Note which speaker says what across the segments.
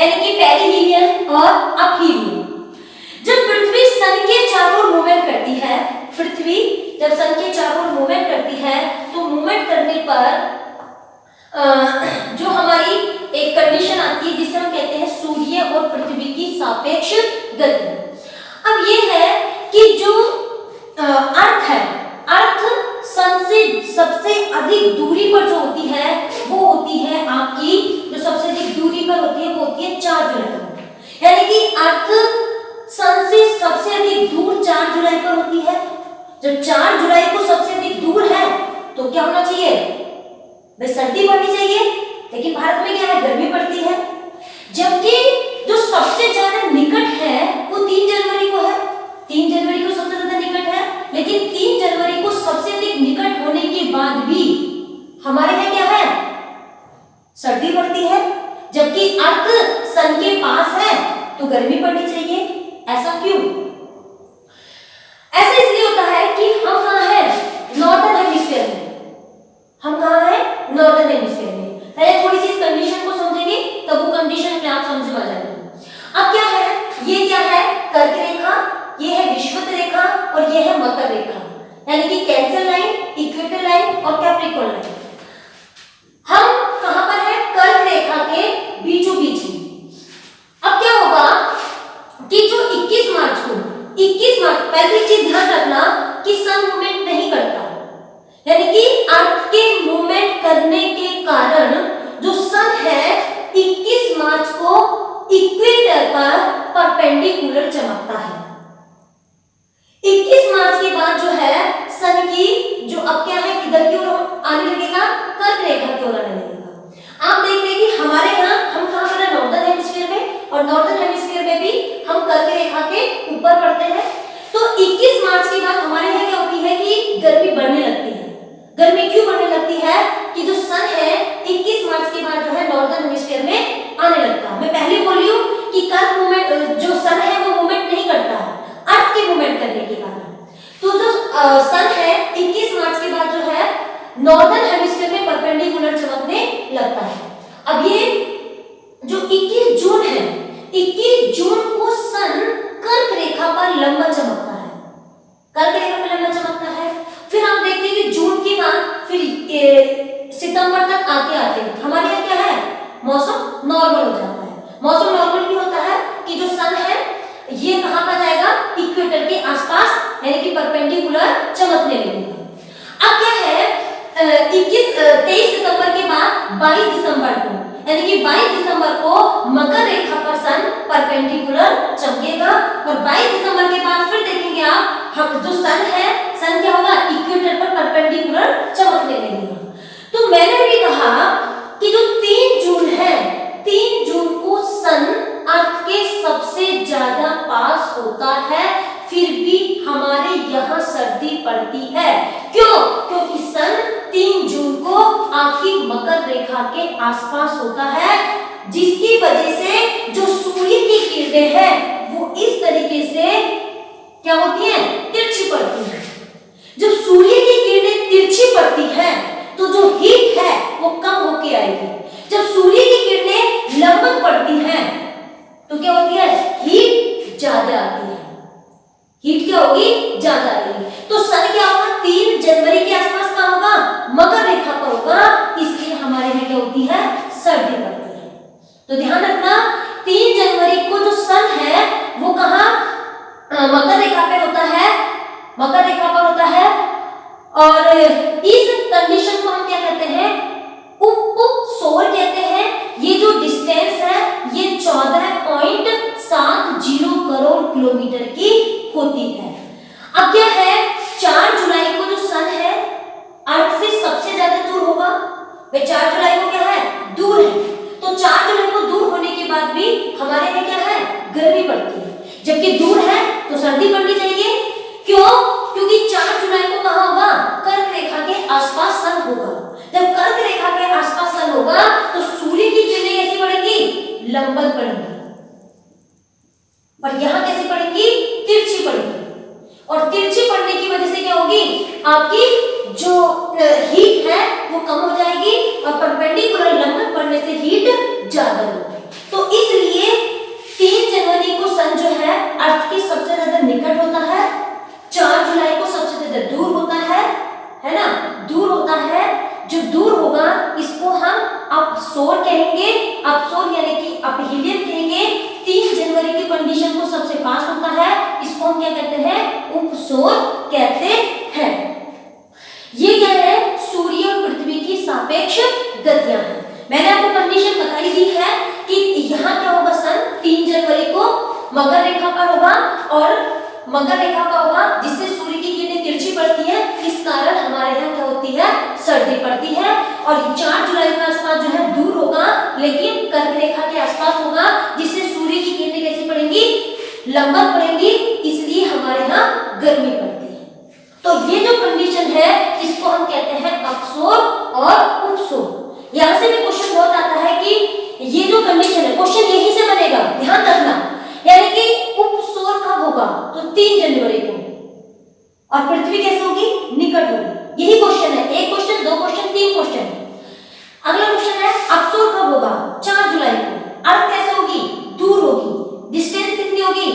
Speaker 1: यानी कि पेरिहीलियन और अपहीलियन। जब पृथ्वी सन के चारों ओर मूवमेंट करती है, पृथ्वी जब सन के चारों ओर मूवमेंट करती है तो मूवमेंट करने पर जो हमारी एक कंडीशन आती है जिसे हम कहते हैं सूर्य और पृथ्वी की सापेक्ष गति। अब ये है कि जो अर्थ है, अर्थ सन से सबसे अधिक दूरी पर जो होती है वो होती है आपकी, जो सबसे अधिक दूरी पर होती है वो होती है 4 जुलाई पर। यानी कि अर्थ सन से सबसे अधिक दूर 4 जुलाई पर होती है। जब 4 जुलाई को सबसे अधिक दूर है तो क्या होना चाहिए भाई, सर्दी पड़नी चाहिए, लेकिन भारत में क्या है, गर्मी पड़ती है। जबकि जो सबसे ज्यादा निकट है वो 3 जनवरी को है, 3 जनवरी को सबसे ज्यादा निकट है, लेकिन 3 जनवरी को सबसे अधिक निकट होने के बाद भी हमारे यहाँ क्या है, सर्दी पड़ती है। जबकि अर्थ सन के पास है तो गर्मी पड़नी चाहिए। ऐसा क्यों? ऐसा इसलिए होता है कि हम कहाँ हैं, नॉर्दर्न हेमिस्फीयर में। हम कहाँ हैं, नॉर्दर्न हेमिस्फीयर में। पहले थोड़ी सी इस कंडीशन को समझेंगे तब वो कंडीशन अपने आप समझ में आ जाएगी। अब क्या है, ये क्या है, कर्क रेखा, ये है विषुवत रेखा और ये है मकर रेखा, यानी कि कैंसर लाइन, इक्वेटर लाइन और कैप्रिकॉर्न लाइन। हम कहां पर है, कर्क रेखा के बीचों बीच में। अब क्या होगा कि जो 21 मार्च को, 21 मार्च, पहली चीज ध्यान रखना कि सन मूवमेंट नहीं करता, यानी कि अर्थ के मूवमेंट करने के कारण जो सन है 21 मार्च को इक्वेटर पर परपेंडिकुलर चमकता है। 21 मार्च के बाद जो है सन की जो अब क्या है, किधर की ओर आने लगेगा, कर्क रेखा की ओर आने लगेगा। आप देख रहे हैं कि हमारे यहाँ हम कहाँ पर है, नॉर्दर्न हेमिस्फीयर में, और नॉर्दर्न हेमिस्फीयर में भी हम कर्क रेखा के ऊपर पड़ते हैं। तो 21 मार्च के बाद हमारे यहाँ क्या होती है कि गर्मी बढ़ने लगती है। गर्मी क्यों बढ़ने लगती है कि जो सन है 21 मार्च के बाद जो है नॉर्दर्न हेमिस्फीयर में आने लगता है। मैं पहले बोली हूँ कि कर्क मूवमेंट, जो सन है वो मूवमेंट नहीं करता है अर्थ के मूवमेंट करने के कारण। तो जो सन है 21 मार्च के बाद जो है नॉर्दर्न हेमिस्फीयर में परपेंडिकुलर चमकने लगता है। अब ये जो 21 जून है, 21 जून को सन कर्क रेखा पर लंबा चमकता है, कर्क रेखा पर लंबा चमकता है। फिर आप देखते हैं कि जून के बाद फिर सितंबर तक आते आते हमारे यहाँ क्या है, मौसम नॉर्मल हो जाता है। मौसम नॉर्मल क्यों होता है कि जो सन है ये कहां पर जाएगा, इक्वेटर के आसपास, यानी कि परपेंडिकुलर चमकने लगेगा। अब क्या है, 23 सितंबर के बाद 22 दिसंबर को, यानी कि 22 दिसंबर को मकर रेखा पर सन परपेंडिकुलर चमकेगा, और 22 दिसंबर के बाद फिर देखेंगे आप, हम जो सन है, सन क्या होगा, इक्वेटर पर परपेंडिकुलर चमकने लगेगा। तो मैंने भी कहा कि जो 3 जून है, 3 जून को सन अर्थ के सबसे ज्यादा पास होता है, फिर भी हमारे यहाँ सर्दी पड़ती है। क्यों? क्योंकि सन 3 जून को आपकी मकर रेखा के आसपास होता है, जिसकी वजह से जो सूर्य की किरणें हैं वो इस तरीके से क्या होती हैं, तिरछी पड़ती हैं। जब सूर्य की किरणें तिरछी पड़ती हैं तो जो हीट है वो कम होके आएगी। जब सूर्य की किरणें लंबवत पड़ती हैं तो क्या होती है, हीट ज्यादा आती है। हीट क्या होगी, ज्यादा आएगी। तो सन क्या होगा, 3 जनवरी के आसपास का होगा, मकर रेखा पर होगा, इसलिए हमारे यहाँ क्या होती है, सर्दी पड़ती है। तो ध्यान रखना 3 जनवरी को जो सन है वो कहाँ, मकर रेखा पे होता है, मकर रेखा पर होता है। और इस कंडीशन को हम क्या कहते हैं, उप सौर कहते हैं। ये जो डिस्टेंस है ये 14.70 करोड़ किलोमीटर की होती है। अब क्या है, 4 जुलाई को जो सन है अर्थ से सबसे ज्यादा दूर होगा, वे 4 जुलाई को क्या है, दूर है। तो 4 जुलाई को दूर होने के बाद भी हमारे यहाँ क्या है, गर्मी पड़ती है। जबकि दूर है तो सर्दी पड़नी चाहिए। क्यों? क्योंकि 4 जुलाई को कहाँ होगा, कर्क रेखा के आसपास सन होगा। जब कर्क रेखा के आसपास सन होगा तो सूर्य की किरणें कैसी पड़ेंगी, लंबवत पड़ेंगी, और यहां कैसी पड़ेंगी, तिरछी पड़ेंगी। और तिरछी पड़ने की वजह से क्या होगी, आपकी जो हीट है वो कम हो जाएगी, और परपेंडिकुलर लंबवत पड़ने से हीट ज्यादा होगी। तो इसलिए अपसोर कहेंगे, अपसोर यानी कि अपहीलियन कहेंगे। 3 जनवरी की कंडीशन को सबसे पास होता है, इसको हम क्या कहते हैं, उपसोर कहते हैं। ये क्या है, सूर्य और पृथ्वी की सापेक्ष गतियां हैं। मैंने आपको कंडीशन बताई दी है कि यहाँ क्या होगा, सन 3 जनवरी को मकर रेखा पर होगा और मकर रेखा का होगा, जिससे सूर्य की किरणें तिरछी पड़ती है, इस कारण हमारे यहाँ क्या होती है, सर्दी पड़ती है। और 4 जुलाई के आसपास जो है दूर होगा, लेकिन कर्क रेखा के आसपास होगा, जिससे सूर्य की किरणें कैसे पड़ेंगी, लंबवत पड़ेंगी, इसलिए हमारे यहाँ गर्मी पड़ती है। तो ये जो कंडीशन है इसको हम कहते हैं अपसोर और उपसोर। यहाँ से भी क्वेश्चन बहुत आता है कि ये जो कंडीशन है, क्वेश्चन यहीं से बनेगा, ध्यान रखना। यानी कि उपसोर कब होगा, तो 3 जनवरी को, और पृथ्वी कैसे होगी, निकट होगी। यही क्वेश्चन है, एक क्वेश्चन, 2 क्वेश्चन, 3 क्वेश्चन। अगला क्वेश्चन है अपसोर कब होगा, 4 जुलाई को। अर्थ कैसे होगी, दूर होगी। डिस्टेंस कितनी होगी,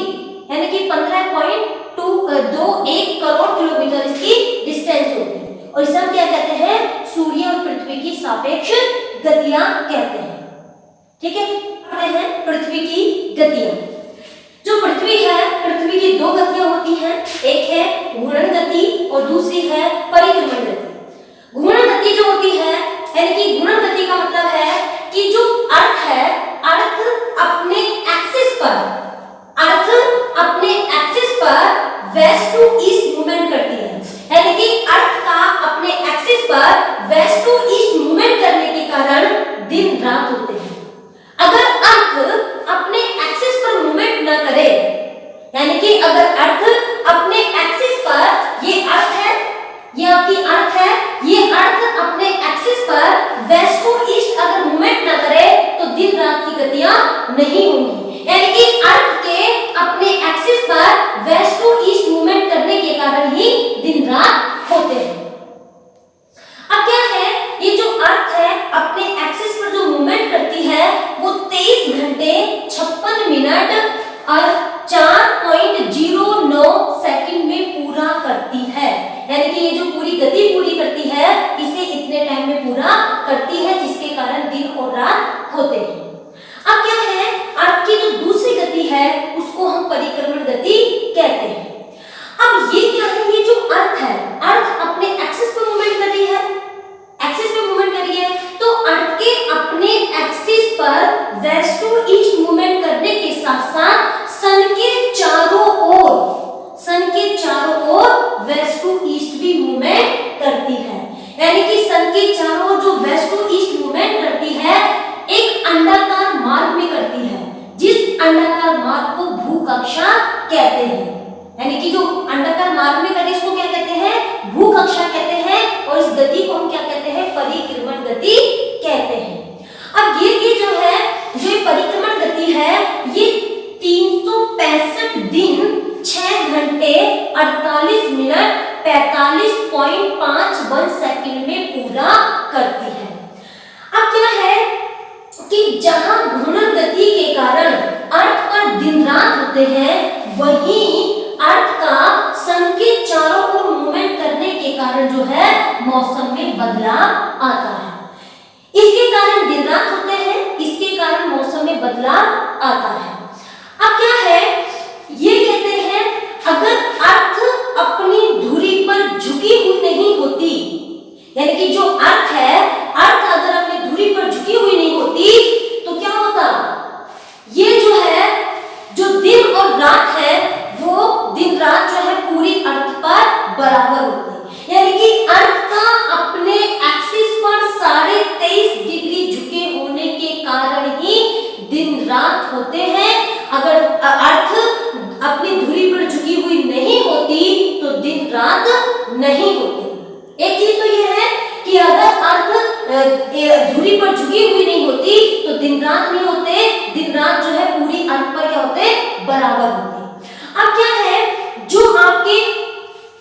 Speaker 1: यानी कि 15.21 करोड़ किलोमीटर इसकी डिस्टेंस होगी। और इसे हम क्या कहते हैं, सूर्य और पृथ्वी की सापेक्ष गतियां कहते हैं। ठीक है, पृथ्वी की गतियां। जो पृथ्वी है, पृथ्वी की 2 गतियां होती हैं, एक है घूर्णन गति और दूसरी है परिक्रमण गति। घूर्णन गति जो होती है, यानी कि घूर्णन गति का मतलब है कि जो अर्थ है, अर्थ अपने एक्सिस पर वेस्ट टू ईस्ट मूवमेंट करती है। यानी कि अर्थ का अपने एक्सिस पर वेस्ट टू ईस्ट मूवमेंट करने के कारण दिन रात होते हैं। अगर अर्थ अपने एक्सिस पर मूवमेंट न करे, यानी कि अगर अर्थ अपने एक्सिस पर, ये अर्थ है, ये आपकी अर्थ है, ये अर्थ अपने एक्सिस पर वेस्ट टू ईस्ट अगर मूवमेंट न करे तो दिन रात की गतियां नहीं होंगी। यानी कि अर्थ के अपने एक्सिस पर वेस्ट टू ईस्ट मूवमेंट करने के कारण ही दिन रात होते हैं। अब क्या है, ये जो अर्थ है अपने एक्सिस पर जो मूवमेंट करती है वो 23 घंटे 56 मिनट और 4.09 सेकंड में पूरा करती है। यानी कि ये जो पूरी गति पूरी करती है, इसे इतने टाइम में पूरा करती है, जिसके कारण दिन और रात होते हैं। अब क्या है, अर्थ की जो दूसरी गति है उसको हम परिक्रमण गति कहते हैं। अब ये क्या है, ये जो अर्थ है, अर्थ अपने एक्सिस पर मूवमेंट कर रही है, एक्सिस पे मूवमेंट कर रही है, तो अर्थ के अपने एक्सिस पर वेस्ट टू ईस्ट मूवमेंट करने के साथ साथ सन के चारों ओर वेस्ट टू ईस्ट भी मूवमेंट करती है। यानी कि सन के चारों ओर जो वेस्ट टू ईस्ट मूवमेंट करती है, एक अंडाकार मार्ग में करती है, जिस अंडाकार मार्ग को भूकक्षा कहते हैं। यानी कि जो अंडाकार मार्ग में करती है, इसको क्या कहते हैं, भूकक्षा कहते हैं। और इस गति को हम क्या कहते हैं, परिक्रमण गति कहते हैं। अब ये जो है, जो परिक्रमण गति है, ये 365 दिन 6 घंटे 48 मिनट 45.51 सेकंड में पूरा करती है। अब क्या है कि जहां घूर्णन गति के कारण अर्थ पर दिन रात होते हैं, वहीं अर्थ का सन के चारों ओर मूवमेंट करने के कारण जो है मौसम में बदलाव आता है। इसके कारण दिन रात होते हैं, इसके कारण मौसम में बदलाव आता है। अब क्या है, ये कहते हैं अगर अर्थ अपनी धुरी पर झुकी हुई नहीं होती, यानी कि जो अर्थ है, अर्थ अगर अपनी धुरी पर झुकी हुई नहीं होती तो क्या होता, ये जो है, जो दिन और रात है, वो दिन रात जो है पूरी अर्थ पर बराबर होती है। यानी कि अर्थ का अपने एक्सिस पर 23.5 डिग्री झुके होने के कारण ही दिन रात होते हैं। अगर अर्थ अपनी धुरी पर झुकी हुई नहीं होती तो दिन रात नहीं होती। एक चीज तो ये है कि अगर अर्थ धुरी पर झुकी हुई नहीं होती तो दिन रात नहीं होते, दिन रात जो है पूरी अर्थ पर क्या होते, बराबर होते। अब क्या है, जो आपके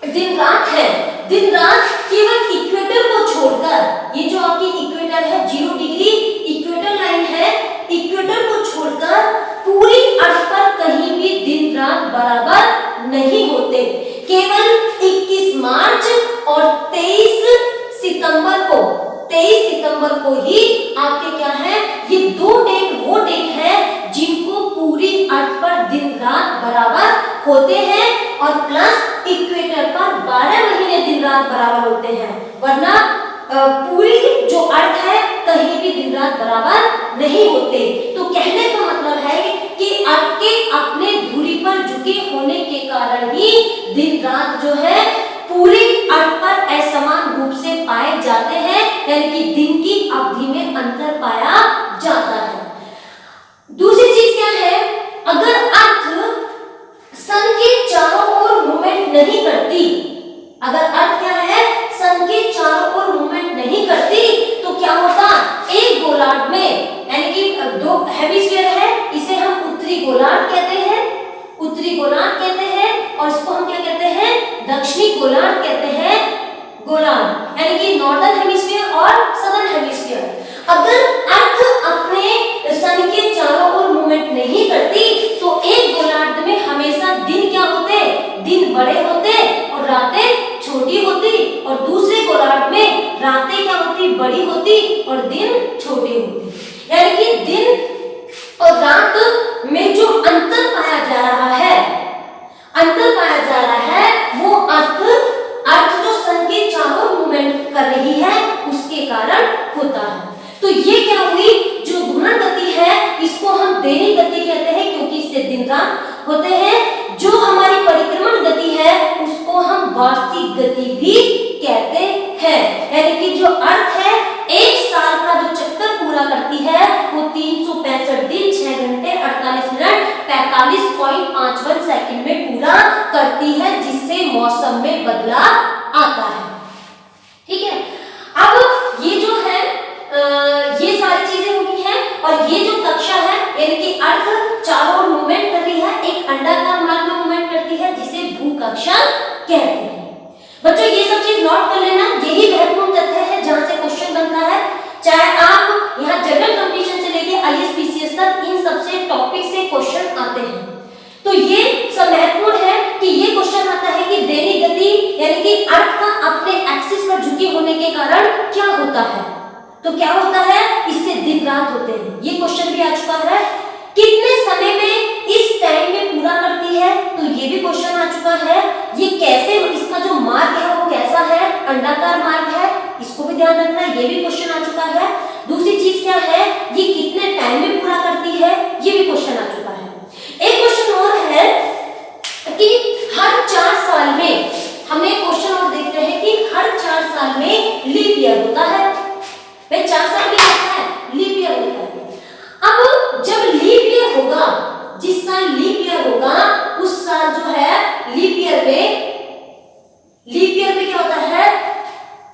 Speaker 1: दिन रात है, दिन रात केवल इक्वेटर को छोड़कर, ये जो आपकी इक्वेटर है 0 डिग्री इक्वेटर लाइन है, इक्वेटर को छोड़कर पूरी अर्थ पर कहीं भी दिन रात बराबर नहीं होते। केवल 21 मार्च और 23 सितंबर को ही आपके क्या है, होते हैं और प्लस इक्वेटर पर 12 महीने दिन रात बराबर होते हैं, वरना पूरी जो अर्थ है कहीं भी दिन रात बराबर नहीं होते। तो कहने का मतलब है कि अर्थ के अपने धुरी पर झुके होने के कारण ही दिन रात जो है पूरी अर्थ पर असमान रूप से पाए जाते हैं, यानी कि दिन की अवधि में अंतर पाया जाता है। दूसरी चीज क्या है, अगर अर्थ सन के चारों ओर मूवमेंट नहीं करती, अगर अर्थ क्या है सन के चारों ओर मूवमेंट नहीं करती, तो क्या होता, एक गोलार्ध में, यानी कि दो हेमिस्फीयर है, इसे हम उत्तरी गोलार्ध कहते हैं, उत्तरी गोलार्ध कहते हैं, और इसको हम क्या कहते हैं, दक्षिणी गोलार्ध कहते हैं, गोलार्ध, यानी कि नॉर्दर्न हेमिस्फीयर और सदर्न हेमिस्फीयर। अगर अर्थ अपने सन के चारों ओर मूवमेंट नहीं करती, तो एक गोलार्ध में हमेशा दिन क्या होते, दिन बड़े होते और रातें छोटी होती, और दूसरे गोलार्ध में रातें क्या होती, बड़ी होती और दिन छोटी होती। यानी कि दिन और रात में जो अंतर पाया जा रहा है, अंतर पाया जा रहा है, वो अर्थ जो सन के चारों मूवमेंट कर रही है उसके कारण होता है। तो ये क्या हुई, जो घूर्णन गति है इसको हम दैनिक गति कहते हैं, क्योंकि इससे दिन रात होते हैं। जो हमारी परिक्रमण गति है उसको हम वार्षिक गति भी कहते हैं, यानी कि जो अर्थ है एक साल का जो चक्कर पूरा करती है वो 365 दिन 6 घंटे 48 मिनट 45.51 सेकंड में पूरा करती है, जिससे मौसम में बदलाव आता है। ठीक है, अब ये जो है ये सारी चीजें होती हैं, और ये जो कक्षा है यानी कि अर्थ चारों ओर मूवमेंट कर रही है, एक अंडाकार मार्ग में मूवमेंट करती है, जिसे भूकक्षा कहते हैं। बच्चों ये सब चीज नोट कर लेना, यही महत्वपूर्ण तथ्य है जहां से क्वेश्चन बनता है, चाहे आप यहाँ जनरल कंपटीशन से लेके आईएएस पीसीएस तक इन सबसे टॉपिक से क्वेश्चन आते हैं। तो ये सब महत्वपूर्ण है कि ये क्वेश्चन आता है कि दैनिक गति यानी कि अर्थ का अपने एक्सिस पर झुके होने के कारण क्या होता है, तो क्या होता है, इससे दिन रात होते हैं। ये क्वेश्चन भी आ चुका है, कितने समय में इस टाइम में पूरा करती है, तो ये भी क्वेश्चन आ चुका है। ये कैसे, इसका जो मार्ग है वो कैसा है, अंडाकार मार्ग है, इसको भी ध्यान रखना, ये भी क्वेश्चन आ चुका है। दूसरी चीज क्या है, ये कितने टाइम में पूरा करती है, ये भी क्वेश्चन आ चुका है। एक क्वेश्चन और है कि हर 4 साल में, हम एक क्वेश्चन और देखते हैं कि हर 4 साल में लीप ईयर होता है। भाई 4 साल में होता है, लीप ईयर होता है। अब जब लीप ईयर होगा, जिस साल लीप ईयर होगा उस साल जो है लीप ईयर में क्या होता है,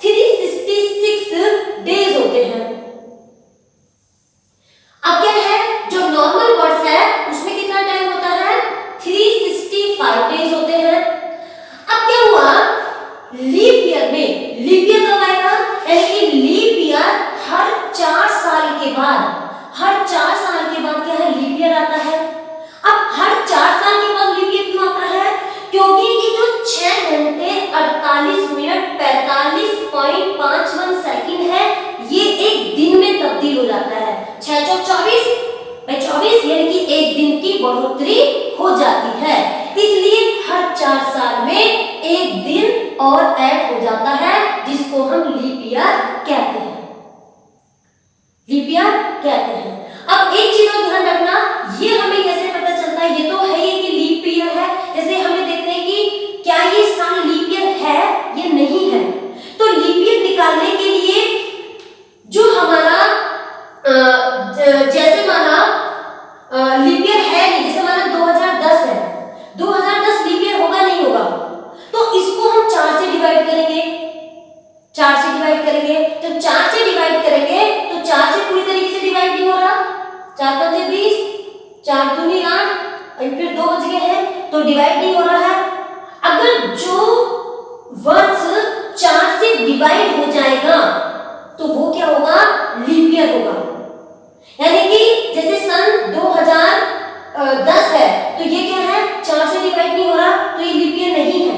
Speaker 1: 366 डेज होते हैं। अब क्या है, जो नॉर्मल वर्ष है उसमें कितना टाइम होता है, 365 डेज होते हैं। अब क्या हुआ, लीप ईयर में, लीप ईयर कब आएगा, यानी कि लीप ईयर हर 4 साल के बाद, हर 4 साल के बाद क्या है, लीप ईयर आता है। अब हर 4 साल के बाद लीप ईयर क्यों आता है, क्योंकि ये जो 6 घंटे 48 मिनट 45.51 सेकंड है, ये एक दिन में तब्दील हो जाता है। 6 चौक 24, 24 यानी कि एक दिन की बढ़ोतरी हो जाती है, इसलिए हर 4 साल में एक दिन और ऐड हो जाता है, जिसको हम लीप ईयर कहते हैं, लीप ईयर कहते हैं। अब एक चीज और ध्यान रखना, ये हमें कैसे पता चलता है, ये तो है ही कि लीप ईयर है, जैसे हमें देखते हैं कि क्या ये साल लीप ईयर है या नहीं है। तो लीप ईयर निकालने के लिए जो हमारा जैसे माना लीप ईयर है नहीं, जैसे माना 2010 है, 2010 लीप ईयर होगा नहीं होगा, तो इसको हम 4 से डिवाइड करेंगे, 4 से डिवाइड करेंगे। जब 4 से डिवाइड करेंगे तो 4 से पूरी तरीके से डिवाइड नहीं हो रहा, 4 5 20, 4 दूनी 8 और फिर 2 बच गए हैं, तो डिवाइड नहीं हो रहा है। अगर जो वर्ष 4 से डिवाइड हो जाएगा तो वो क्या होगा, लीप ईयर होगा। यानी कि जैसे सन 2010 है, तो ये क्या है, 4 से डिवाइड नहीं हो रहा, तो ये लीप ईयर नहीं है,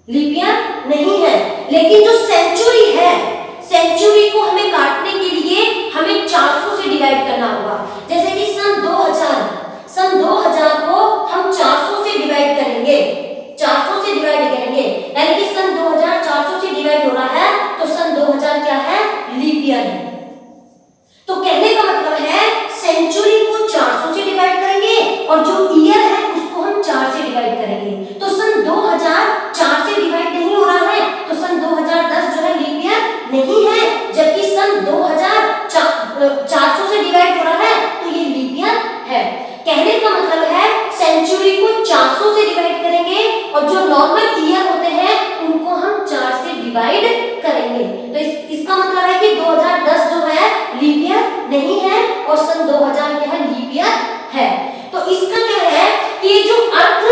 Speaker 1: लीप ईयर नहीं है। लेकिन जो सेंचुरी है, सेंचुरी को हमें काटने के लिए हमें 400 से डिवाइड करना होगा। जैसे कि सन 2000 को हम 400 से डिवाइड 400 से डिवाइड हो रहा है तो ये लीप ईयर है। कहने का मतलब है सेंचुरी को 400 से डिवाइड करेंगे और जो नॉर्मल ईयर होते हैं उनको हम 4 से डिवाइड करेंगे। तो इसका मतलब है कि 2010 जो है लीप ईयर नहीं है और सन 2000 क्या है, लीप ईयर है। तो इसका क्या है कि जो अर्थ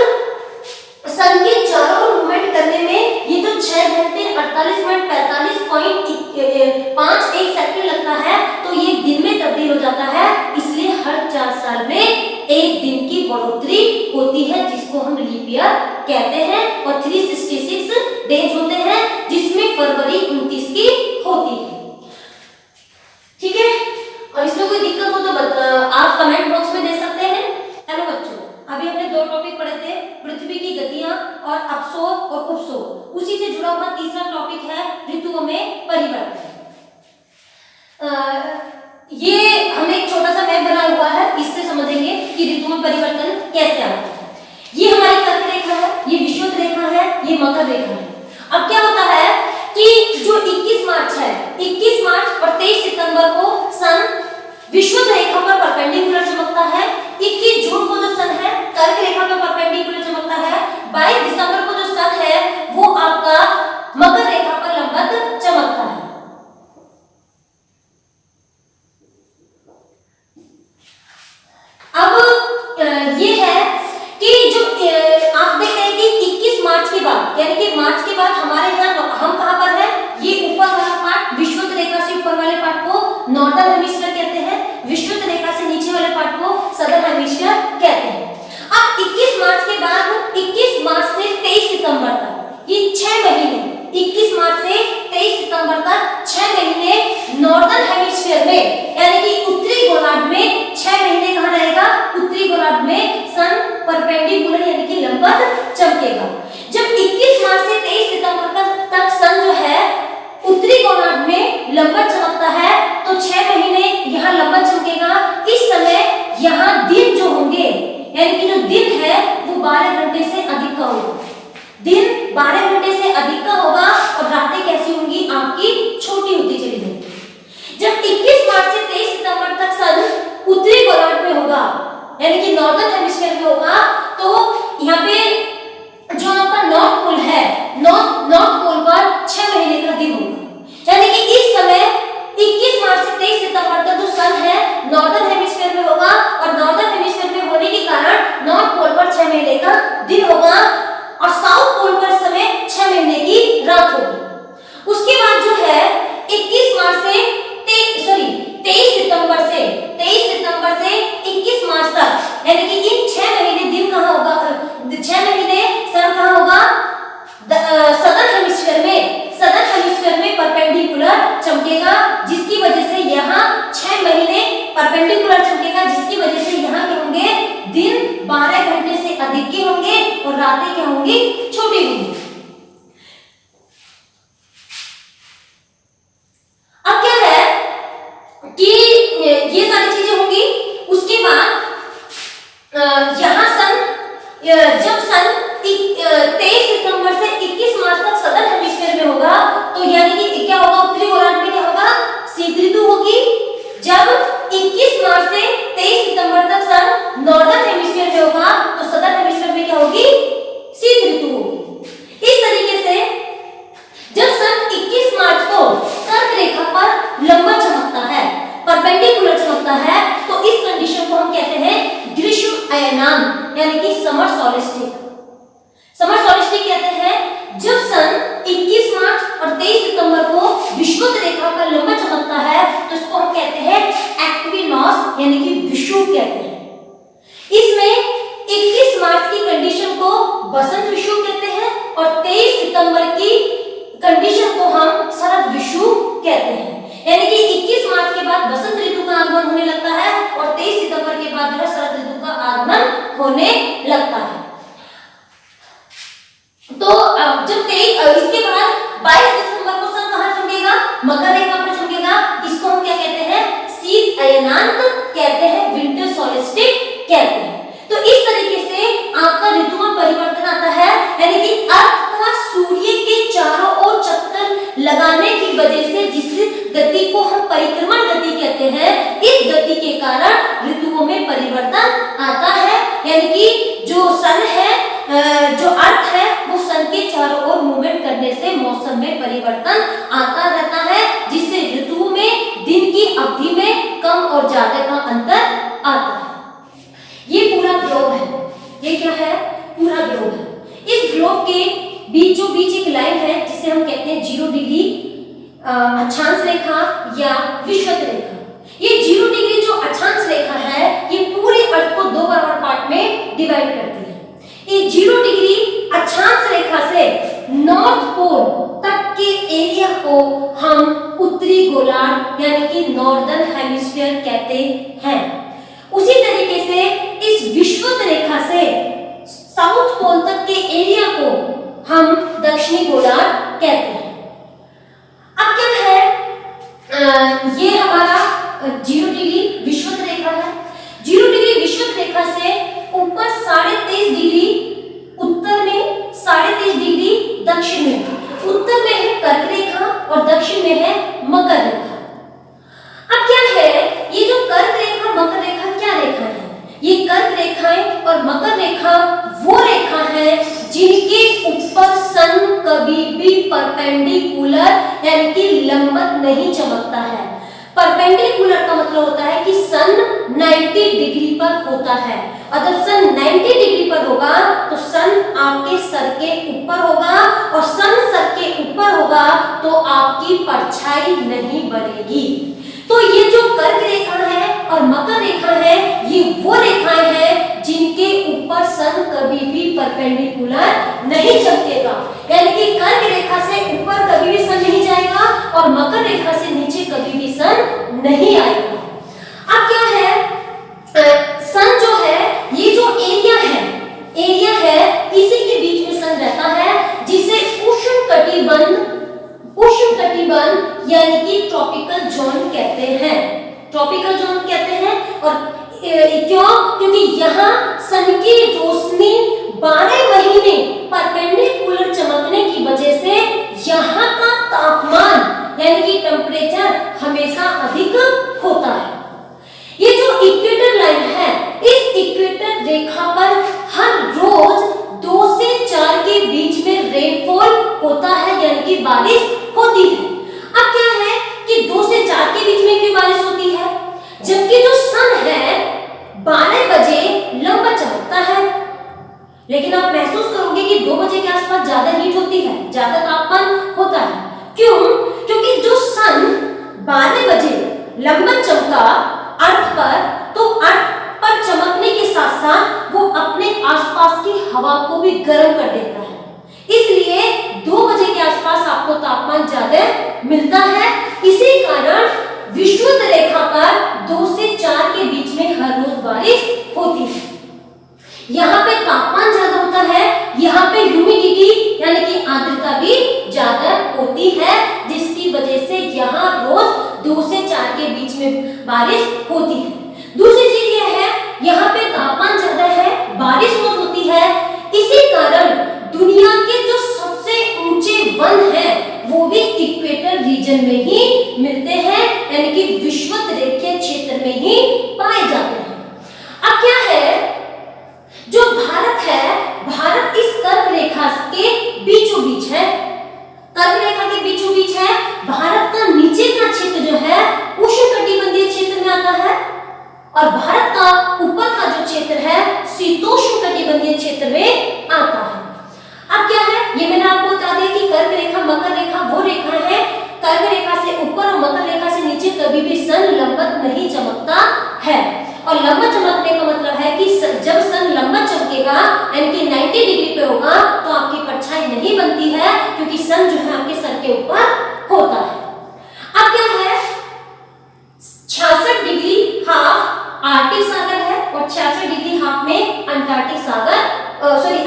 Speaker 1: सन के चारों ओर मूवमेंट करने में ये तो 6 घंटे 48 मिनट 45.51 सेकंड लगता है, तो ये दिन में तब्दील हो जाता है। इसलिए हर 4 साल में एक दिन की बढ़ोतरी होती है जिसको हम लीप ईयर कहते हैं। और 366 डेज होते हैं जिसमें फरवरी 29 की होती है। ठीक है, और इसमें कोई दिक्कत हो तो आप कमेंट बॉक्स में दे सकते हैं। हेलो बच्चों, अभी हमने 2 टॉपिक पढ़े थे, पृथ्वी की गतियां और अपसौर और उपसौर। उसी से जुड़ा हुआ तीसरा टॉपिक है ऋतुओं में परिवर्तन। ये हमने एक छोटा सा मैप बनाया हुआ है, इससे समझेंगे कि ऋतु में परिवर्तन कैसे आता है। ये हमारी कर्क रेखा है, ये विषुवत रेखा है, ये मकर रेखा है। अब क्या होता है कि जो 21 मार्च है, 21 मार्च और 23 सितंबर को सन विषुवत रेखा पर परपेंडिकुलर चमकता है। 21 जून को जो सन है कर्क रेखा पर परपेंडिकुलर चमकता है। 22 दिसंबर को जो सन है वो आपका मकर रेखा पर लंबवत चमकता है। अब ये है कि जो आप देखते हैं कि 21 मार्च के बाद यानी कि मार्च के बाद हमारे यहाँ हम कहाँ पर है, ये ऊपर वाला पार्ट विषुवत रेखा से ऊपर वाले पार्ट को नॉर्दर्न हेमिस्फीयर कहते हैं, विषुवत रेखा से नीचे वाले पार्ट को सदर्न हेमिस्फीयर कहते हैं। अब 21 मार्च के बाद 21 मार्च से 23 सितंबर तक ये 6 महीने, 21 मार्च से 23 सितंबर तक 6 महीने नॉर्दर्न हेमिस्फीयर में यानी कि उत्तरी गोलार्ध में 6 महीने कहाँ रहेगा, उत्तरी गोलार्ध में सन परपेंडिकुलर यानी कि लंबवत चमकेगा। जब 21 मार्च से 23 सितंबर तक सन जो है उत्तरी गोलार्ध में लंबवत चमकता है तो 6 महीने यहाँ लंबवत चमकेगा। इस समय यहाँ दिन जो होंगे यानी कि जो दिन है वो 12 घंटे से अधिक का होगा, दिन 12 घंटे से अधिक का होगा और रातें कैसी होंगी, आपकी छोटी होती चली जाएगी। जब 21 मार्च से 23 सितंबर तक सन उत्तरी गोलार्ध में होगा यानी कि नॉर्दर्न हेमिस्फीयर में होगा तो यहाँ पे जो आपका नॉर्थ पोल है, नॉर्थ पोल पर 6 महीने का दिन होगा। यानी कि इस समय 21 मार्च से 23 सितंबर तक जो सन है नॉर्दर्न हेमिस्फीयर में होगा और नॉर्दर्न हेमिस्फीयर में होने के कारण नॉर्थ पोल पर 6 महीने का दिन होगा और साउथ पोल पर समय 6 महीने की रात होगी। उसके बाद जो है 21 मार्च से 23 सितंबर से 21 मार्च तक यानी कि इन 6 महीने दिन कहाँ होगा, 6 महीने सन कहाँ होगा, सदर्न हेमिस्फीयर में परपेंडिकुलर चमकेगा जिसकी वजह से यहाँ 6 महीने परपेंडिकुलर चमकेगा जिसकी वजह से यहाँ क्या होंगे, दिन 12 घंटे से अधिक के होंगे और रातें क्या होंगी, छोटी होंगी। अब क्या है कि ये सारी चीजें होंगी। उसके बाद यहाँ जब सन 23 सितंबर से 21 मार्च तक सदर्न हेमिस्फीयर में होगा तो यानी कि क्या होगा, उत्तरी गोलार्ध में क्या होगा, शीत ऋतु होगी। जब 21 मार्च से 23 सितंबर तक सन नॉर्दर्न हेमिस्फीयर में होगा तो सदर्न हेमिस्फीयर में क्या होगी, शीत ऋतु होगी। इस तरीके से जब सन 21 मार्च को कर्क रेखा पर लंबवत चमकता है, परपेंडिकुलर चमकता है तो इस कंडीशन को हम कहते हैं ग्रीष्म अयनांत यानी कि समर सॉलिस्टिक। समर सॉलिस्टिक कहते हैं जब सन 21 मार्च और 23 सितंबर को विषुवत रेखा पर लंबवत चमकता है तो इसको हम कहते हैं एक्विनॉक्स यानी कि विषुव कहते हैं। इसमें 21 मार्च की कंडीशन को बसंत विषुव कहते हैं और 23 सितंबर की कंडीशन को हम शरद विषुव कहते हैं। यानी कि 21 मार्च के बाद बसंत ऋतु का आगमन होने लगता है और 23 सितंबर के बाद जो है शरद ऋतु का आगमन होने लगता है। तो जब इसके बाद 22 दिसंबर को सन कहाँ चमकेगा, मकर रेखा पर चमकेगा। इसको हम क्या कहते हैं, शीत अयनांत कहते हैं, विंटर सॉलिस्टिक कहते हैं। तो इस तरीके से आपका ऋतु में परिवर्तन आता है यानी कि अर्थ का सूर्य के चारों ओर चक्कर लगाने की वजह से जिस गति को हम परिक्रमण गति कहते हैं, इस गति के कारण ऋतुओं में परिवर्तन आता है। यानी कि जो सन है, जो अर्थ है, वो सन के चारों ओर मूवमेंट करने से मौसम में परिवर्तन आता रहता है, जिससे ऋतुओं में दिन की अवधि में कम और ज्यादा का अंतर आता है। ये पूरा ग्लोब है, ये क्या है, पूरा ग्लोब है। इस ग्लोब के बीचों बीच एक लाइन है जिसे हम कहते हैं 0 डिग्री अक्षांश रेखा या विषुवत रेखा। ये 0 डिग्री जो अक्षांश रेखा है, ये पूरे अर्थ को 2 बराबर पार्ट में डिवाइड करती है। ये 0 डिग्री अक्षांश रेखा से नॉर्थ पोल तक के एरिया को हम उत्तरी गोलार्ध यानी कि नॉर्दर्न हेमिस्फीयर कहते हैं। उसी तरीके से इस विषुवत रेखा से साउथ पोल तक के एरिया को हम दक्षिणी गोलार्ध कहते हैं। अब क्या है, ये हमारा 0 डिग्री विषुवत रेखा है। 0 डिग्री विषुवत रेखा से ऊपर 23.5 डिग्री उत्तर में, 23.5 डिग्री दक्षिण में। उत्तर में है कर्क रेखा और दक्षिण में है मकर रेखा। अब क्या है, ये जो कर्क रेखा मकर रेखा क्या रेखा है? ये कर्क रेखाएं और मकर रेखा वो रेखा है जिनके ऊपर सन कभी भी परपेंडिकुलर यानी कि लंबवत नहीं चमकता है। परपेंडिकुलर का मतलब होता है कि सन 90 डिग्री पर होता है, और जब सन 90 डिग्री पर होगा तो सन आपके सर के ऊपर होगा, और सन सर के ऊपर होगा तो आपकी परछाई नहीं बढ़ेगी। तो ये जो कर्क रेखा है और मकर रेखा है, ये वो रेखाएं हैं जिनके ऊपर सन कभी भी परपेंडिकुलर नहीं चमकेगा। यानी कि कर्क रेखा से ऊपर कभी भी सन नहीं जाएगा और मकर रेखा से नीचे कभी भी सन नहीं आएगा। अब क्या है, सन जो है, ये जो एरिया है इसी के बीच में सन रहता है, जिसे उष्णकटिबंध यानी कि ट्रॉपिकल जोन कहते हैं। ट्रॉपिकल जोन कहते हैं। और क्यों? क्योंकि यहाँ सन की रोशनी 12 महीने परपेंडिकुलर चमकने की वजह से यहाँ का तापमान यानी कि टेम्परेचर हमेशा अधिक होता है। ये जो इक्वेटर लाइन है, इस इक्वेटर रेखा पर हर रोज 2 से 4 के बीच में रेनफॉल होता है, यानी कि बारिश होती है। अब क्या है कि 2 से 4 के बीच में क्यों बारिश होती है? जबकि जो सन है 12 बजे लंबा चमकता है, लेकिन आप महसूस करोगे कि 2 बजे के आसपास ज्यादा हीट होती है, ज्यादा तापमान होता है। क्यों? क्योंकि जो सन 12 बजे लंबा चमका अर्थ पर, तो अर्थ पर चमकने के साथ साथ वो अपने आसपास की हवा को भी गर्म कर देता है, इसलिए 2 बजे के आसपास आपको तापमान ज्यादा मिलता है। इसी कारण विषुवत रेखा पर 2 से 4 के बीच में हर रोज बारिश होती है। यहाँ पे तापमान ज्यादा होता है, यहाँ पे ह्यूमिडिटी यानी कि आर्द्रता भी ज्यादा होती है, जिसकी वजह से यहाँ रोज 2 से 4 के बीच में बारिश होती है। दूसरी चीज यह है, यहाँ पे तापमान ज्यादा है, बारिश बहुत होती है, इसी कारण दुनिया के जो सबसे ऊंचे वन हैं वो भी इक्वेटर रीजन में ही मिलते हैं, यानी कि विषुवत रेखीय क्षेत्र में ही पाए जाते हैं। अब क्या है, जो भारत है, भारत इस कर्क रेखा के बीचों बीच है। कर्क रेखा के बीचों बीच है। भारत का नीचे का क्षेत्र जो है उष्णकटिबंधीय क्षेत्र में आता है, और भारत का ऊपर का जो क्षेत्र है शीतोष्णकटिबंधीय क्षेत्र में आता है। अब क्या है, ये मैंने आपको बता दिया कि कर्क रेखा मकर रेखा वो रेखा है, कर्क रेखा से ऊपर और मकर रेखा से नीचे कभी भी सन लंबवत नहीं चमकता है। और लंबवत चमकने का मतलब है कि जब सन लंबवत चमकेगा यानी कि 90 डिग्री पे होगा तो आपकी परछाई नहीं बनती है, क्योंकि सन जो है आपके सर के ऊपर होता है। अब क्या है, 66 डिग्री हाफ आर्कटिक सागर है और 66 डिग्री हाफ में अंटार्कटिक सागर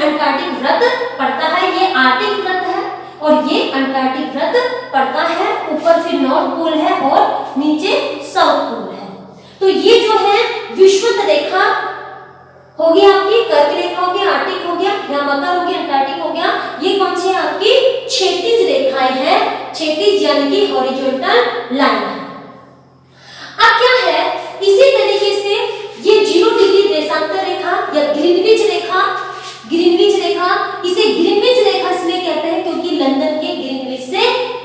Speaker 1: अंटार्कटिक वृत्त पड़ता है। ये आर्कटिक वृत्त है और ये अंटार्कटिक वृत्त पड़ता है। ऊपर फिर नॉर्थ पोल है और नीचे साउथ पोल है। तो ये जो है विषुवत रेखा होगी आपकी, कर्क रेखा हो गया, आर्कटिक हो गया, या मकर हो गया, अंटार्कटिक हो गया। ये कौन सी है आपकी? क्षैतिज रेखाएं हैं क्षैतिज यानी कि हॉरिजॉन्टल लाइन है। अब क्या है, इसी तरीके से ये 0 डिग्री देशांतर रेखा या ग्रीनविच रेखा, इसे ग्रीनविच रेखा इसलिए कहते हैं क्योंकि लंदन के ग्रीनविच से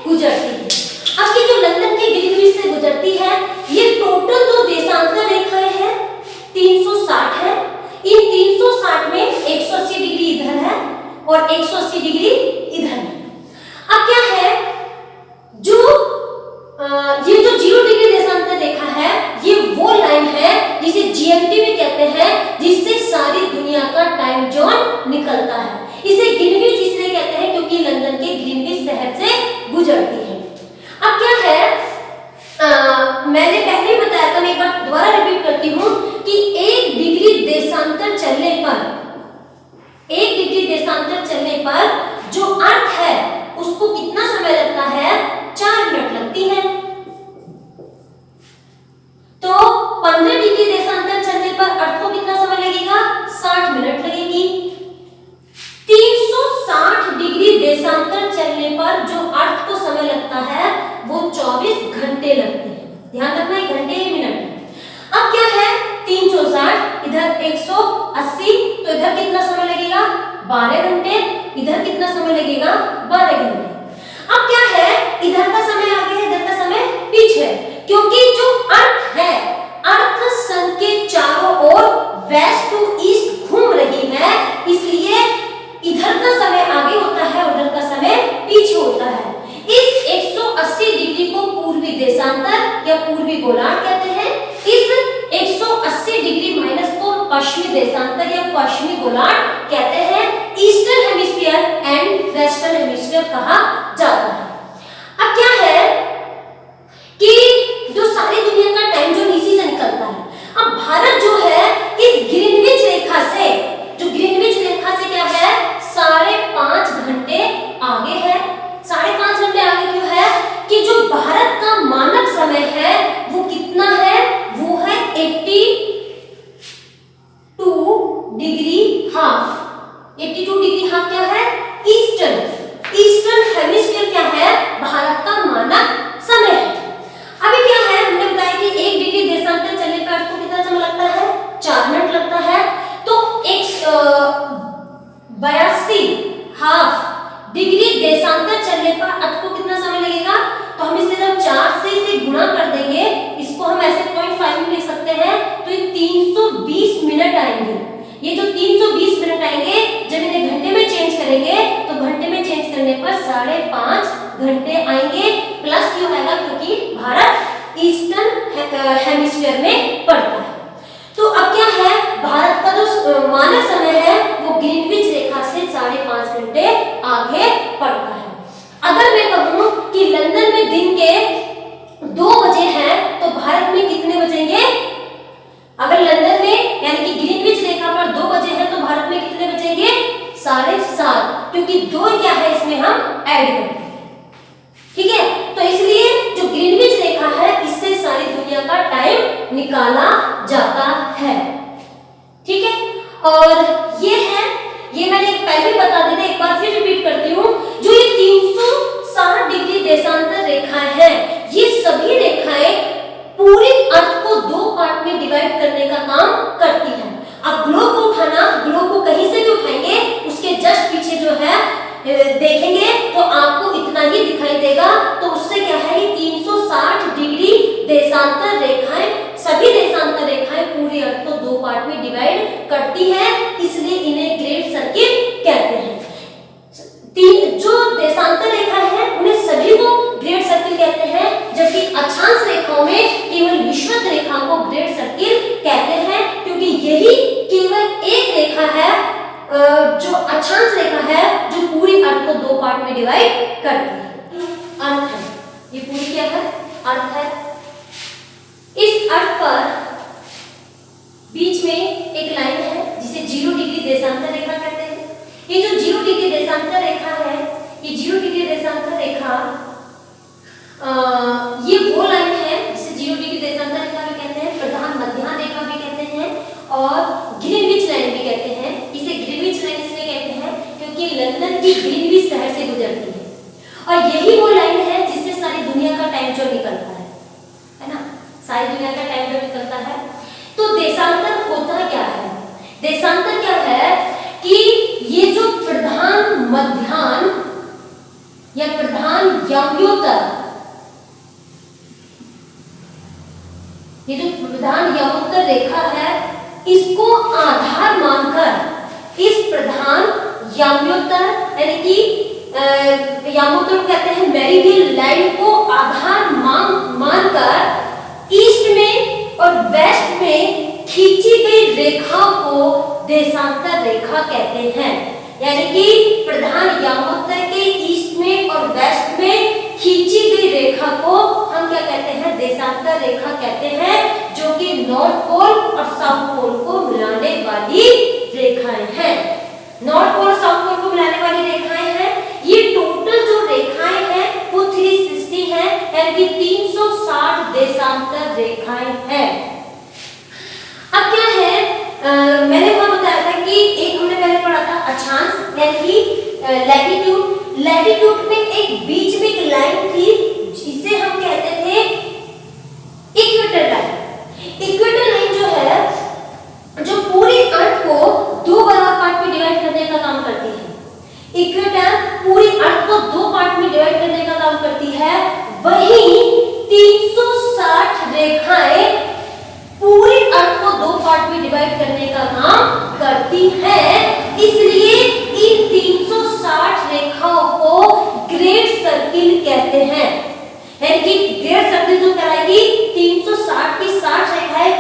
Speaker 1: गुजरती है। अब ये जो लंदन के ग्रीनविच से गुजरती है, ये टोटल जो देशांतर रेखाएं हैं 360 है। इन 360 में 180 डिग्री इधर है और 180 डिग्री इधर है। अब क्या है, ये जो 0 डिग्री देशांतर रेखा है, ये वो लाइन है जिसे जीएमटी भी कहते हैं, जिससे सारी दुनिया का टाइम जोन निकलता है। इसे ग्रीनविच इसलिए कहते हैं क्योंकि लंदन के ग्रीनविच शहर से गुजरती है। अब क्या है, मैंने पहले ही बताया था, मैं एक बार दोबारा रिपीट करती हूँ कि 1 डिग्री देशांतर चलने पर जो अर्थ है उसको कितना समय लगता है, 4 मिनट लगती है। तो 15 डिग्री देशांतर चलने पर अर्थ को कितना समय लगेगा, 60 मिनट लगेगी। 360 डिग्री देशांतर चलने पर जो अर्थ को समय लगता है वो 24 घंटे लगते हैं। ध्यान रखना है, घंटे या मिनट है। अब क्या है, 360 इधर 180, तो इधर कितना समय लगेगा, 12 घंटे। इधर कितना समय लगेगा, 12 घंटे। अब क्या है, इधर का समय आगे है, इधर का समय पीछे है, क्योंकि जो अर्थ है, अर्थ सन के चारों ओर वेस्ट टू ईस्ट घूम रही है, इसलिए इधर का समय आगे होता है, उधर का समय पीछे होता है। इस 180 डिग्री को पूर्वी देशांतर या पूर्वी गोलार्ध कहते हैं। इस 180 डिग्री माइनस को पश्चिमी देशांतर या पश्चिमी गोलार्ध कहते हैं। Eastern hemisphere and western hemisphere कहा जाता है। अब क्या है कि जो सारी दुनिया का टाइम जोन इसी से निकलता है। अब भारत जो है इस ग्रीनविच रेखा से, जो ग्रीनविच रेखा से क्या है, 5.5 घंटे आगे है। 5.5 घंटे आगे क्यों है कि जो भारत का मानक समय है वो कितना है, वो है 82 डिग्री हाफ। 82 डिग्री हाफ क्या है, ईस्टर्न हेमिस्फीयर क्या है, भारत का मानक समय है। अभी क्या है, हमने बताया कि 1 डिग्री देशांतर चलने पर आपको कितना समय लगता है, 4 मिनट लगता है। तो 82 हाफ डिग्री देशांतर चलने पर अर्थ को कितना समय लगेगा, तो हम इसे जब 4 से इसे गुणा कर देंगे, इसको हम ऐसे 0.5 में लिख सकते हैं, तो ये 320 मिनट आएंगे। ये जो 320 मिनट आएंगे, जब इन्हें घंटे में चेंज करेंगे तो घंटे में चेंज करने पर 5.5 घंटे आएंगे। प्लस क्यों आएगा, क्योंकि भारत ईस्टर्न हेमिस्फीयर में पड़ता है। तो अब क्या है, भारत का जो मानक समय है वो ग्रीनविच रेखा से 5.5 घंटे आगे पड़ता है। अगर मैं कहूं कि लंदन में दिन के 2 बजे हैं, तो भारत में कितने बजेंगे, अगर लंदन में यानी कि ग्रीनविच रेखा पर 2 बजे हैं तो भारत में कितने बजेंगे, 7:30, क्योंकि 2 क्या है इसमें हम ऐड करते हैं। ठीक है, तो इसलिए जो ग्रीनविच रेखा है इससे सारी दुनिया का टाइम निकाला जाता है। ठीक है, और ये मैंने पहले बता दिया, एक बार फिर रिपीट करती हूँ। जो ये 360 डिग्री देशांतर रेखाएं हैं, ये सभी रेखाएं पूरे अर्थ को 2 पार्ट में डिवाइड करने का काम करती है। अब ग्लोब को उठाना, ग्लोब को कहीं से भी उठाएंगे, उसके जस्ट पीछे जो है देखेंगे तो आपको इतना ही दिखाई देगा। तो उससे क्या है, 360 डिग्री देशांतर रेखाएं, सभी देशांतर रेखाएं पूरे अर्थ को 2 पार्ट में डिवाइड करती है, इसलिए इन्हें ग्रेट सर्किल कहते हैं। जो देशांतर रेखा है उन्हें सभी को ग्रेट सर्किल कहते हैं, जबकि अक्षांश रेखाओं में केवल विषुवत रेखा को ग्रेट सर्किल कहते हैं, क्योंकि यही केवल एक रेखा है जो अक्षांश रेखा है जो पूरी अर्थ को 2 पार्ट में डिवाइड करती है। अर्थ है, ये पूरी क्या है, अर्थ है। इस अर्थ पर बीच में एक लाइन है जिसे 0 डिग्री देशांतर रेखा कहते हैं। ये जो 0 डिग्री देशांतर रेखा है, ये 0 डिग्री देशांतर रेखा ये वो लाइन है जिसे 0 डिग्री देशांतर रेखा भी कहते हैं, प्रधान मध्याह्न रेखा भी कहते हैं और ग्रीनविच लाइन भी कहते हैं। इसे ग्रीनविच लाइन इसलिए कहते हैं क्योंकि लंदन की ग्रीनविच शहर से गुजरती है, और यही वो लाइन है देशांतर क्या है कि ये जो प्रधान मध्याह्न या प्रधान यमोत्तर, ये जो प्रधान यमोत्तर रेखा है इसको आधार मानकर इस प्रधान यमोत्तर यानी कि यमोत्तर को कहते हैं मेरिडियन लाइन को आधार मानकर ईस्ट में और वेस्ट में खींची गई रेखाओं को देशांतर रेखा कहते हैं। यानी कि प्रधान यमोत्तर के ईस्ट में और वेस्ट में खींची गई रेखा को हम क्या कहते हैं, देशांतर रेखा कहते हैं, जो कि नॉर्थ पोल और साउथ पोल को मिलाने वाली रेखाएं हैं। नॉर्थ पोल और साउथ पोल को मिलाने वाली रेखाएं हैं। ये टोटल जो रेखाएं हैं वो 360 है, यानी कि 360 देशांतर रेखाएं हैं। अब क्या है, मैंने वहां बताया था कि एक हमने पहले पढ़ा था अक्षांश यानी कि लैटिट्यूड। लैटिट्यूड में एक बीच में एक लाइन थी जिसे हम कहते थे इक्वेटर लाइन। इक्वेटर लाइन जो है जो पूरी अर्थ को दो बराबर पार्ट में डिवाइड करने का काम करती है। इक्वेटर पूरी अर्थ को दो पार्ट में डिवाइड करने का काम करती है, वहीं 360 रेखाएं पूरी अर्थ को दो पार्ट में डिवाइड करने का काम करती है। इसलिए इन 360 रेखाओं को ग्रेट सर्किल कहते हैं। यानी कि ग्रेट सर्किल जो कहलाएगी 360 की 60 रेखाएं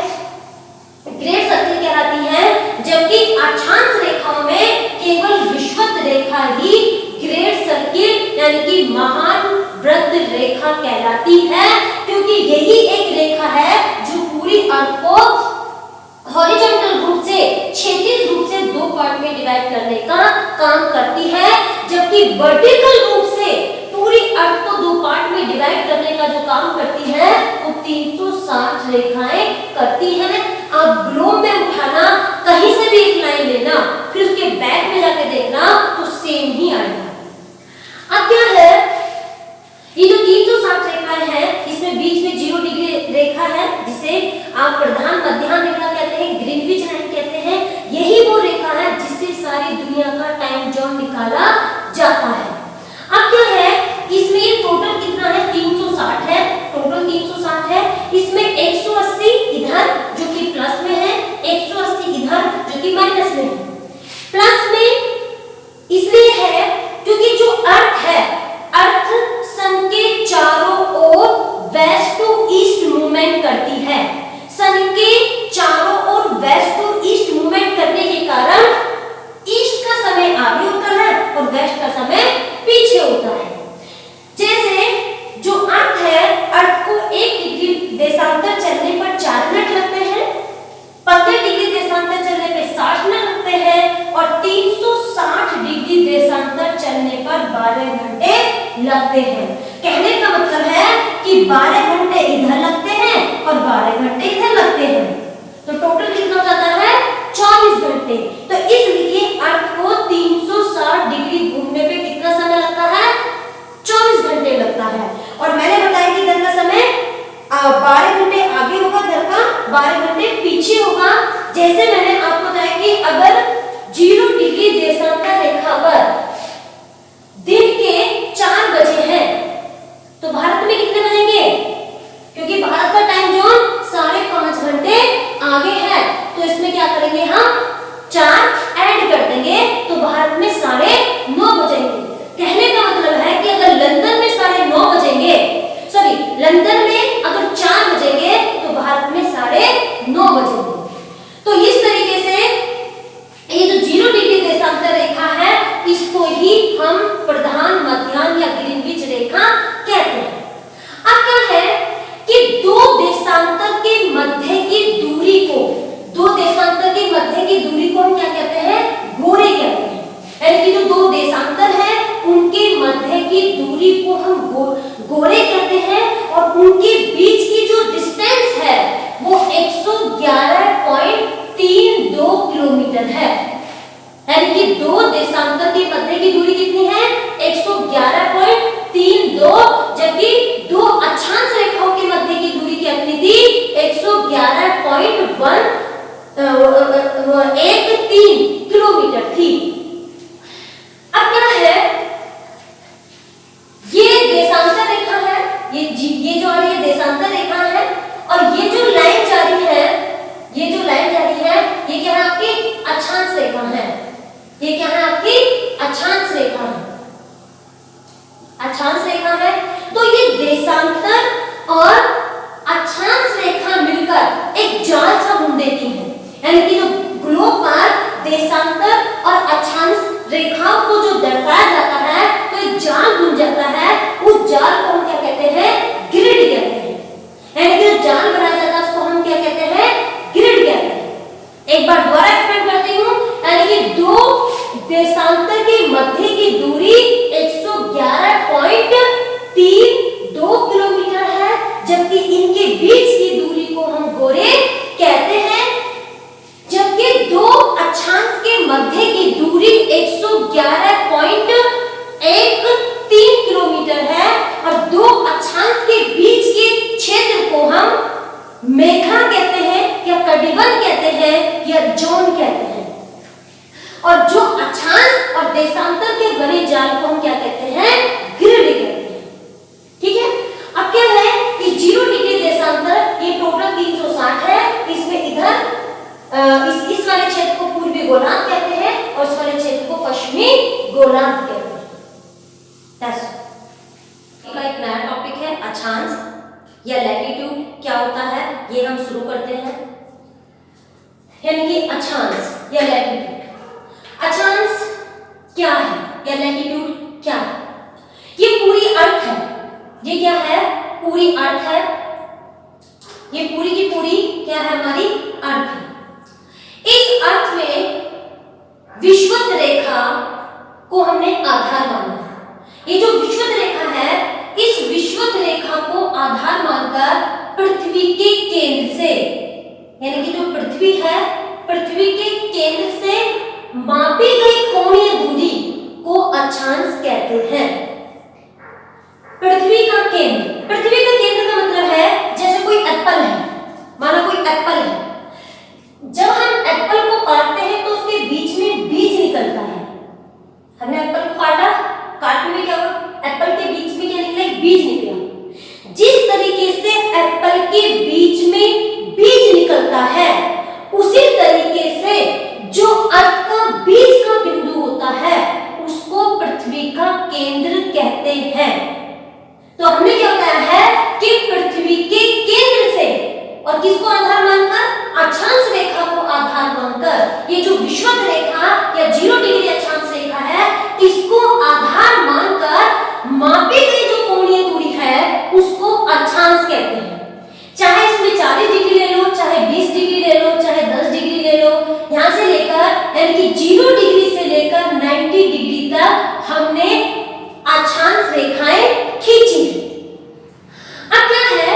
Speaker 1: ग्रेट सर्किल कहलाती हैं, जबकि अक्षांश रेखाओं में केवल विषुवत रेखा ही ग्रेट सर्किल यानी कि महान वृत्त रेखा कहलाती है, क्योंकि यही एक रेखा है जो पूरी अर्थ को हॉरिजॉन्टल रूप से, क्षैतिज रूप से दो पार्ट में डिवाइड करने का काम करती है, जबकि वर्टिकल रूप से पूरी अर्थ को दो पार्ट में डिवाइड करने का जो काम करती है वो 360 रेखाएं करती है। आप ग्लोब में उठाना, कहीं से भी एक लाइन लेना, फिर उसके बैक में जाके देखना तो सेम ही आएगा। अब क्या है, ये जो 360 रेखाएं हैं इसमें बीच में 0 डिग्री रेखा है जिसे आप प्रधान मध्याह्न रेखा कहते हैं, ग्रीनविच लाइन कहते हैं। यही वो रेखा है जिससे सारी दुनिया का टाइम जोन निकाला जाता है। अब क्या है, इसमें ये टोटल कितना है, 360 है, टोटल 360 है। इसमें 180 इधर जो कि प्लस में है, 180 इधर जो कि माइनस में है। प्लस में इसलिए है क्योंकि जो अर्थ है, अर्थ सन के चारों ओर वेस्ट टू ईस्ट मूवमेंट करती है। सन के चारों ओर वेस्ट टू ईस्ट मूवमेंट करने के कारण ईस्ट का समय आगे होता है और वेस्ट का समय पीछे होता है। जैसे जो अर्थ है, अर्थ को 1 डिग्री देशांतर चलने पर 4 मिनट लगते हैं, 15 डिग्री देशांतर चलने पे 60 मिनट लगते हैं और 360 डिग्री देशांतर चलने पर 12 घंटे लगते हैं। कहने का मतलब है कि 12 घंटे इधर लगते हैं और 12 घंटे इधर लगते हैं, तो टोटल कितना हो जाता है, 24 घंटे। तो इसलिए अर्थ को 360 डिग्री घूमने पे कितना समय लगता है, 24 घंटे लगता है। और मैंने बताया कि इधर का समय 12 घंटे आगे होगा, इधर का 12 घंटे पीछे होगा। जैसे मैंने आपको बताया कि अगर 0 डिग्री देशांतर रेखा पर दिन के 4 बजे हैं तो भारत में कितने बजेंगे, क्योंकि भारत का टाइम जोन 5.5 घंटे आगे है, तो इसमें क्या करेंगे, हम 4 ऐड कर देंगे तो भारत में 9:30 बजेंगे। कहने का मतलब है कि अगर लंदन में 9:30 बजेंगे, सॉरी लंदन में अगर 4 बजेंगे तो भारत में 9:30 बजेंगे। तो इस तरीके से ये जो 0 डिग्री देशांतर रेखा है इसको ही हम प्रधान मध्याह्न या ग्रीनविच रेखा कहते हैं। अब क्या है कि दो देशांतर के मध्य की दूरी को, दो देशांतर के मध्य की दूरी को हम क्या कहते हैं, गोरे कहते हैं। यानी कि जो दो देशांतर है उनके मध्य की दूरी को हम गोरे कहते हैं और उनके बीच की जो डिस्टेंस है वो 111.32 किलोमीटर है। यानी कि दो देशांतर के मध्य की दूरी कितनी है, 111.32, जबकि दो अक्षांश रेखाओं के मध्य की दूरी कितनी थी, 111.1 देशांतर के मध्य की दूरी 111.32 किलोमीटर है, जबकि इनके बीच की दूरी को हम गोरे कहते हैं। जबकि दो अक्षांश के मध्य की दूरी 111.13 किलोमीटर है और दो अक्षांश के बीच के क्षेत्र को हम मेखला कहते हैं या कटिबंध कहते हैं या जोन कहते हैं। और जो अक्षांश और देशांतर के बने जाल को हम क्या कहते हैं? ग्रिड कहते हैं। ठीक है, अब क्या है कि 0 डिग्री देशांतर ये टोटल 360 है। इसमें इधर इस वाले क्षेत्र को पूर्वी गोलार्ध कहते हैं और इस वाले क्षेत्र को पश्चिमी गोलार्ध कहते हैं। एक नया टॉपिक है अक्षांश या लैटिट्यूड क्या होता है, ये हम शुरू करते हैं। यानी कि अक्षांश या लैटिट्यूड, अक्षांश क्या है या लैटिट्यूड क्या है? ये पूरी अर्थ है। ये क्या है? पूरी अर्थ है। ये पूरी की पूरी क्या है? हमारी अर्थ है। इस अर्थ में विषुवत रेखा को हमने आधार माना है। ये जो विषुवत रेखा है, इस विषुवत रेखा को आधार मानकर पृथ्वी के केंद्र से, यानी कि जो पृथ्वी है, पृथ्वी के केंद्र से मापी गई कोणीय दूरी को अक्षांश कहते हैं। पृथ्वी का केंद्र, पृथ्वी का केंद्र का मतलब है जैसे कोई एप्पल है, माना कोई एप्पल है। जब हम एप्पल को काटते हैं तो उसके बीच में बीज निकलता है। हमने एप्पल को काटा, काटने में क्या हुआ? एप्पल के बीच में क्या निकला? एक बीज निकला। जिस तरीके से एप्पल के बीच में बीज निकलता है, उसी तरीके से जो अर्थ का बीज का बिंदु होता है उसको पृथ्वी का केंद्र कहते हैं। तो हमने क्या बताया है कि पृथ्वी के केंद्र से, और किसको आधार मानकर? अक्षांश रेखा को आधार मानकर, ये जो विषुवत रेखा या 0 डिग्री अक्षांश रेखा है, इसको आधार मानकर मापी गई जो कोणीय दूरी है उसको अक्षांश कहते हैं। चाहे इसमें 40 डिग्री ले लो, चाहे 20 डिग्री ले लो, चाहे 10 डिग्री ले लो, यहां से लेकर यानी कि 0 डिग्री से लेकर 90 डिग्री तक हमने अक्षांश रेखाएं खींची है। अब क्या है,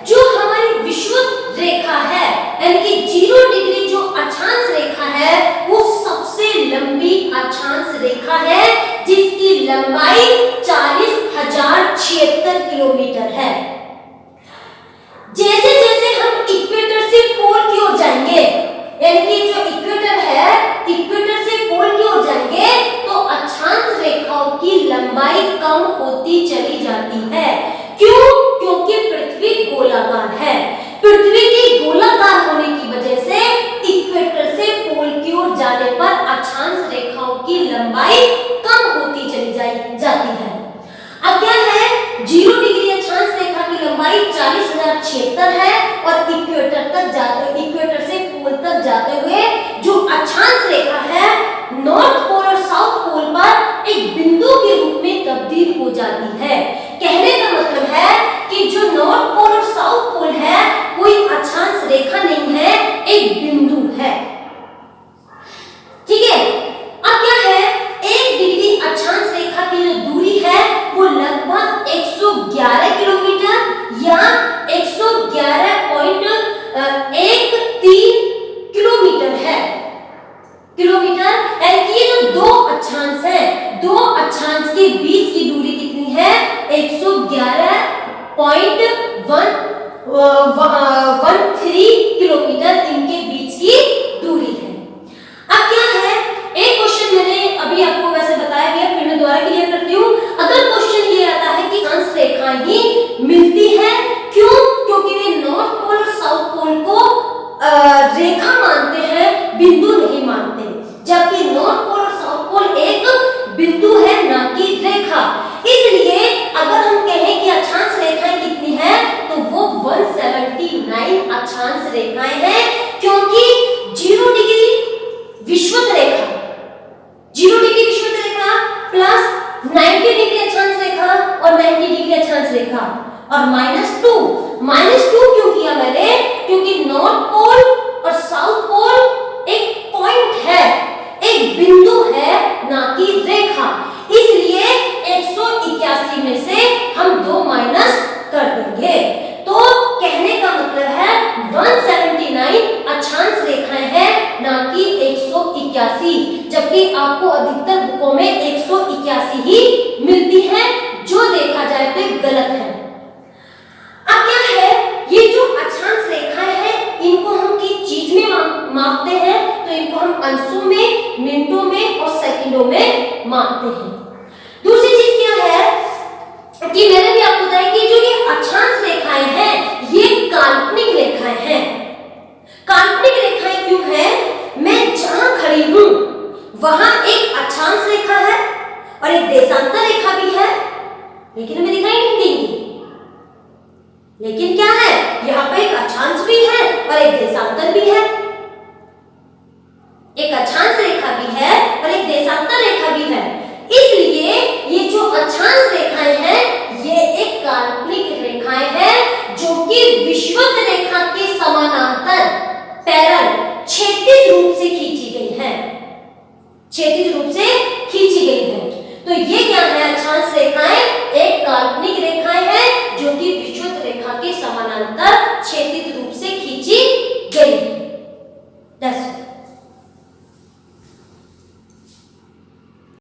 Speaker 1: जो हमारी विषुवत रेखा है यानी कि 0 डिग्री जो अक्षांश रेखा है, वो सबसे लंबी अक्षांश रेखा है जिसकी लंबाई 40,076 किलोमीटर है। जैसे जैसे हम इक्वेटर से पोल की ओर जाएंगे, यानी कि जो इक्वेटर है, इक्वेटर से पोल की ओर जाएंगे तो अक्षांश रेखाओं की लंबाई कम होती चली जाती है। क्यों? क्योंकि पृथ्वी गोलाकार है। पृथ्वी की गोलाकार होने की वजह से इक्वेटर से पोल की ओर जाने पर अक्षांश रेखाओं की लंबाई कम होती चली जाती है। अब क्या है, 0 डिग्री अक्षांश रेखा की लंबाई 40,076 है और इक्वेटर से पोल तक जाते हुए जो अक्षांश रेखा है, नॉर्थ पोल और साउथ पोल पर एक बिंदु के रूप में तब्दील हो जाती है। कहने का मतलब है कि जो नॉर्थ पोल और साउथ पोल है कोई अक्षांश रेखा नहीं है, एक बिंदु है। ठीक है, अब क्या है, 1 डिग्री अक्षांश रेखा की जो दूरी है वो लगभग 111 किलोमीटर या 111.13 किलोमीटर है। किलोमीटर यानी कि ये जो दो अक्षांश हैं, दो अक्षांश के बीच की दूरी कितनी है? 111.13 किलोमीटर इनके बीच की दूरी है। अब क्या है, एक क्वेश्चन मैंने अभी आपको वैसे बताया गया, फिर मैं दोबारा क्लियर करती हूँ। अगर क्वेश्चन ये आता है कि अक्षांश रेखाएं ही मिलती है, क्यों? क्योंकि वे नॉर्थ पोल और साउथ पोल को रेखा मानते हैं, बिंदु नहीं मानते, जबकि नॉर्थ पोल और साउथ पोल एक बिंदु है ना कि रेखा। इसलिए अगर हम कहें कि अक्षांश रेखाएं कितनी हैं, तो वो 179 अक्षांश रेखाएं हैं, क्योंकि 0 डिग्री विषुवत रेखा, 0 डिग्री विषुवत रेखा प्लस 90 डिग्री अक्षांश रेखा और 90 डिग्री अक्षांश रेखा और -2 क्यों किया मैंने? क्योंकि नॉर्थ पोल और साउथ पोल एक पॉइंट है, एक 181, जबकि आपको अधिकतर बुकों में 181 ही मिलती है, जो देखा जाए तो गलत है। अब क्या है, ये जो अक्षांश रेखाएं हैं इनको हम किस चीज में मापते हैं, तो इनको हम अंशों में, मिनटों में और सेकंडों में मापते हैं। दूसरी चीज क्या है कि मैंने भी आपको बताया कि जो ये अक्षांश रेखाएं हैं ये काल्पनिक रेखाएं हैं। काल्पनिक रेखाएं क्यों है, मैं जहां खड़ी हूं वहां एक अक्षांश रेखा है और एक देशांतर रेखा भी है, लेकिन हमें दिखाई नहीं देंगी। लेकिन क्या है, यहाँ पे एक अक्षांश भी है और एक देशांतर भी है, एक अक्षांश रेखा भी है और एक देशांतर रेखा भी है। इसलिए ये जो अक्षांश रेखाएं हैं ये एक काल्पनिक रेखाएं हैं जो कि विषुवत रेखा के समानांतर पैरेलल क्षैतिज रूप से खींची गई है, क्षैतिज रूप से खींची गई है। तो ये क्या है, अक्षांश रेखाएं